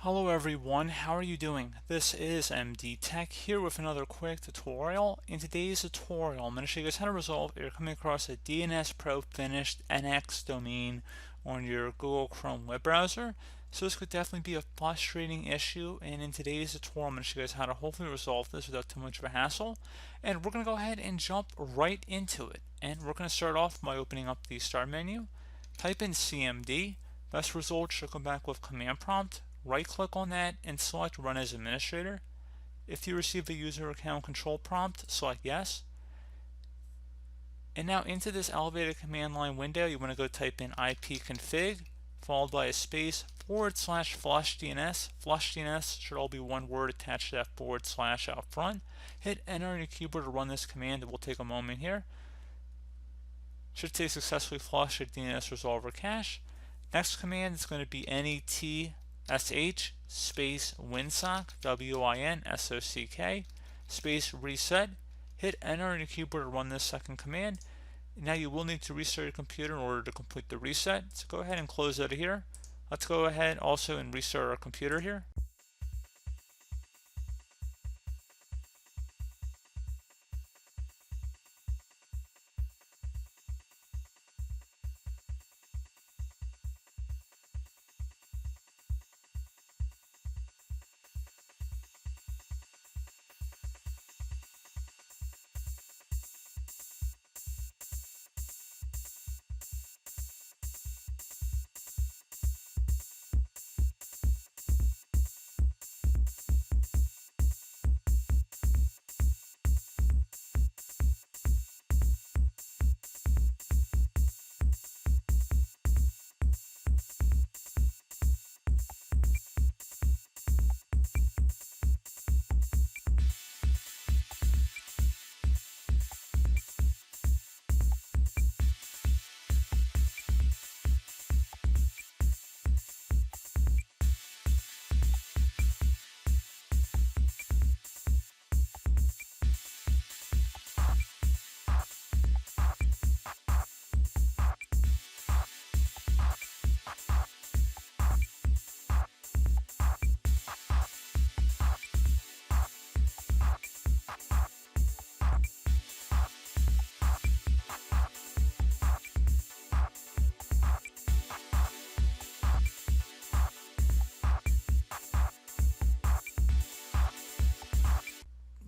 Hello everyone, how are you doing? This is MD Tech here with another quick tutorial. In today's tutorial, I'm going to show you guys how to resolve if you're coming across a DNS PROBE FINISHED NX domain on your Google Chrome web browser. So this could definitely be a frustrating issue, and in today's tutorial I'm going to show you guys how to hopefully resolve this without too much of a hassle. And we're going to go ahead and jump right into it. And we're going to start off by opening up the start menu, type in CMD. Best result should come back with command prompt. Right click on that and select Run as Administrator. If you receive a user account control prompt, select Yes. And now into this elevated command line window, you want to go type in ipconfig followed by a space /flush DNS. Flush DNS should all be one word attached to that / out front. Hit enter on your keyboard to run this command. It will take a moment here. Should say successfully flush a DNS resolver cache. Next command is going to be netsh space winsock winsock space reset. Hit enter on your keyboard to run this second command. Now you will need to restart your computer in order to complete the reset, so go ahead and close out of here. Let's go ahead also and restart our computer here.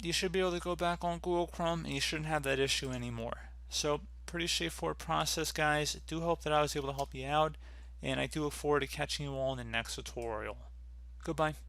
You should be able to go back on Google Chrome and you shouldn't have that issue anymore. So pretty straightforward process, guys. I do hope that I was able to help you out, and I do look forward to catching you all in the next tutorial. Goodbye.